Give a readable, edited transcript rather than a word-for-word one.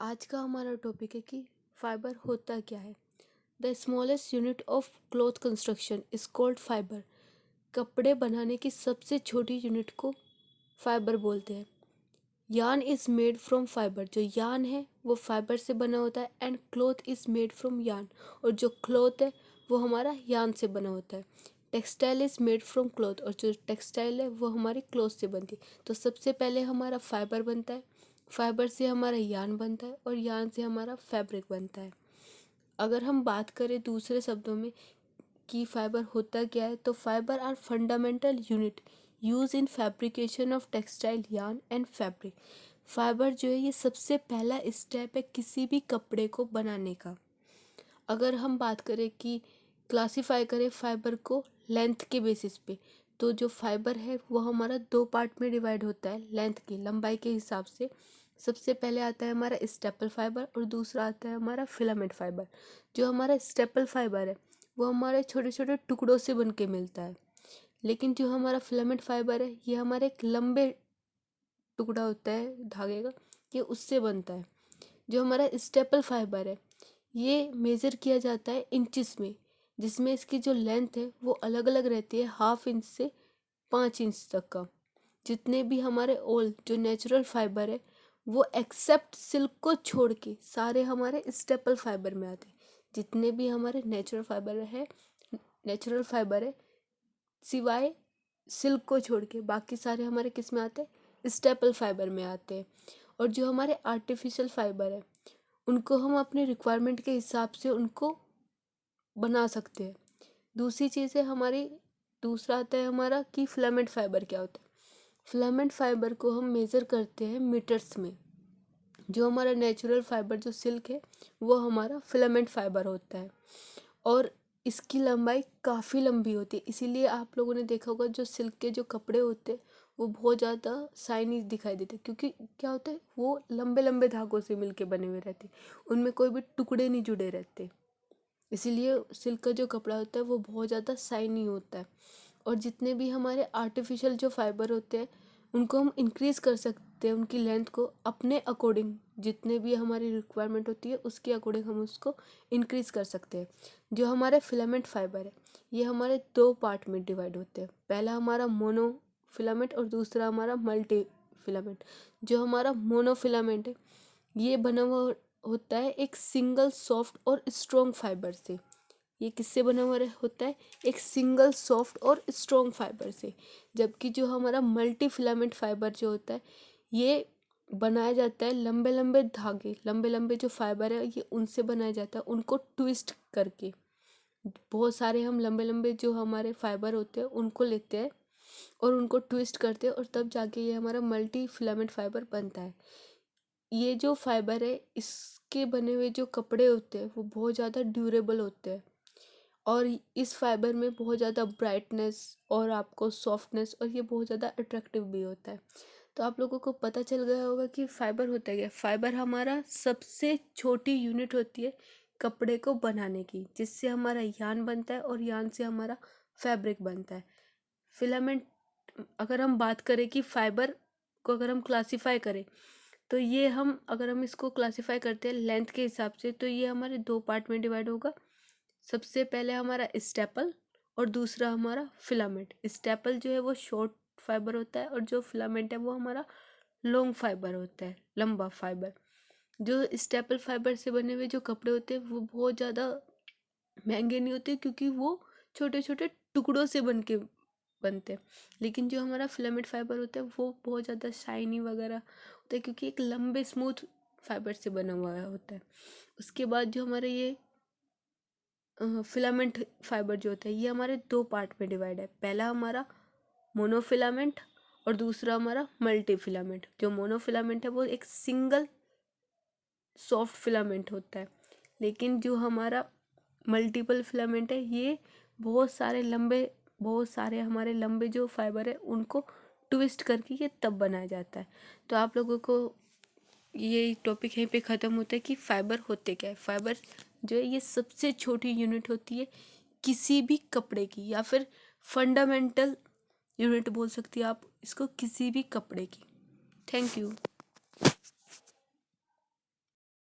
आज का हमारा टॉपिक है कि फाइबर होता क्या है। The smallest unit of cloth construction is called fibre. कपड़े बनाने की सबसे छोटी यूनिट को फाइबर बोलते हैं। यान इज मेड फ्रॉम फाइबर। जो यान है वो फाइबर से बना होता है। And cloth is made from यान। और जो क्लॉथ है वो हमारा यान से बना होता है। Textile is made from cloth. और जो टेक्सटाइल है वो हमारी क्लॉथ से बनती है। तो सबसे पहले हमारा फाइबर बनता है, फाइबर से हमारा यान बनता है और यान से हमारा फैब्रिक बनता है। अगर हम बात करें दूसरे शब्दों में कि फाइबर होता क्या है, तो fibre are fundamental unit use in fabrication of textile yarn and fabric. Fibre जो है ये सबसे पहला स्टेप है किसी भी कपड़े को बनाने का। अगर हम बात करें कि क्लासिफाई करें फाइबर को लेंथ के बेसिस पे, तो जो फाइबर है वो हमारा दो पार्ट में डिवाइड होता है लेंथ की, लंबाई के हिसाब से। सबसे पहले आता है हमारा स्टेपल फाइबर और दूसरा आता है हमारा फिलामेंट फाइबर। जो हमारा स्टेपल फाइबर है वो हमारे छोटे छोटे टुकड़ों से बन के मिलता है, लेकिन जो हमारा फिलामेंट फाइबर है ये हमारे एक लंबे टुकड़ा होता है धागे का, ये उससे बनता है। जो हमारा स्टेपल फाइबर है ये मेज़र किया जाता है इंचेस में, जिसमें इसकी जो लेंथ है वो अलग अलग रहती है, 1/2 इंच से 5 इंच तक का। जितने भी हमारे ऑल जो नेचुरल फाइबर है वो एक्सेप्ट सिल्क को छोड़ के सारे हमारे स्टेपल फाइबर में आते हैं। जितने भी हमारे नेचुरल फाइबर है सिवाय सिल्क को छोड़ के बाकी सारे हमारे किस में आते हैं, स्टेपल फाइबर में आते हैं। और जो हमारे आर्टिफिशियल फाइबर है उनको हम अपने रिक्वायरमेंट के हिसाब से उनको बना सकते हैं। दूसरी चीज़ है हमारी, दूसरा आता है हमारा कि फिलामेंट फाइबर क्या होता है। फिलामेंट फाइबर को हम मेज़र करते हैं मीटर्स में। जो हमारा नेचुरल फाइबर जो सिल्क है वो हमारा फिलामेंट फाइबर होता है और इसकी लंबाई काफ़ी लंबी होती है। इसीलिए आप लोगों ने देखा होगा जो सिल्क के जो कपड़े होते हैं वो बहुत ज़्यादा शाइनी दिखाई देते हैं, क्योंकि क्या होता है वो लंबे लंबे धागों से मिलके बने हुए रहते हैं, उनमें कोई भी टुकड़े नहीं जुड़े रहते। इसीलिए सिल्क का जो कपड़ा होता है वो बहुत ज़्यादा शाइनी होता है। और जितने भी हमारे आर्टिफिशियल जो फाइबर होते हैं उनको हम इंक्रीज़ कर सकते हैं, उनकी लेंथ को अपने अकॉर्डिंग, जितने भी हमारी रिक्वायरमेंट होती है उसके अकॉर्डिंग हम उसको इंक्रीज़ कर सकते हैं। जो हमारे फिलामेंट फाइबर है ये हमारे दो पार्ट में डिवाइड होते हैं। पहला हमारा मोनो फिलामेंट और दूसरा हमारा मल्टी फिलामेंट। जो हमारा मोनो फिलामेंट है ये बना हुआ होता है एक सिंगल सॉफ्ट और स्ट्रॉन्ग फाइबर से। ये किससे बना हुआ होता है, एक सिंगल सॉफ्ट और स्ट्रॉन्ग फाइबर से। जबकि जो हमारा मल्टी फिलामेंट फाइबर जो होता है ये बनाया जाता है लंबे लंबे धागे, लंबे लंबे जो फाइबर है ये उनसे बनाया जाता है, उनको ट्विस्ट करके। बहुत सारे हम लंबे लंबे जो हमारे फाइबर होते हैं उनको लेते हैं और उनको ट्विस्ट करते हैं और तब जाके ये हमारा मल्टी फिलामेंट फाइबर बनता है। ये जो फाइबर है इसके बने हुए जो कपड़े होते हैं वो बहुत ज़्यादा ड्यूरेबल होते हैं और इस फाइबर में बहुत ज़्यादा ब्राइटनेस और आपको सॉफ्टनेस और ये बहुत ज़्यादा अट्रैक्टिव भी होता है। तो आप लोगों को पता चल गया होगा कि फाइबर होता है क्या। फाइबर हमारा सबसे छोटी यूनिट होती है कपड़े को बनाने की, जिससे हमारा यान बनता है और यान से हमारा फैब्रिक बनता है। फिलामेंट, अगर हम बात करें कि फाइबर को अगर हम क्लासीफाई करें तो ये हम अगर हम इसको क्लासीफाई करते हैं लेंथ के हिसाब से तो ये हमारे दो पार्ट में डिवाइड होगा। सबसे पहले हमारा स्टेपल और दूसरा हमारा फिलामेंट। स्टेपल जो है वो शॉर्ट फाइबर होता है और जो फिलामेंट है वो हमारा लॉन्ग फाइबर होता है, लंबा फाइबर। जो स्टेपल फाइबर से बने हुए जो कपड़े होते हैं वो बहुत ज़्यादा महंगे नहीं होते क्योंकि वो छोटे छोटे टुकड़ों से बनते हैं। लेकिन जो हमारा फिलामेंट फाइबर होता है वो बहुत ज़्यादा शाइनी वगैरह होता है क्योंकि एक लंबे स्मूथ फाइबर से बना हुआ होता है। उसके बाद जो हमारे ये फिलामेंट फाइबर जो होता है ये हमारे दो पार्ट में डिवाइड है। पहला हमारा मोनोफिलामेंट और दूसरा हमारा मल्टी फिलामेंट। जो मोनोफिलामेंट है वो एक सिंगल सॉफ्ट फिलामेंट होता है, लेकिन जो हमारा मल्टीपल फिलामेंट है ये बहुत सारे हमारे लंबे जो फाइबर है उनको ट्विस्ट करके ये तब बनाया जाता है। तो आप लोगों को ये टॉपिक यहीं पे ख़त्म होता है कि फाइबर होते क्या है। फाइबर जो है ये सबसे छोटी यूनिट होती है किसी भी कपड़े की, या फिर फंडामेंटल यूनिट बोल सकती है आप इसको किसी भी कपड़े की। Thank you.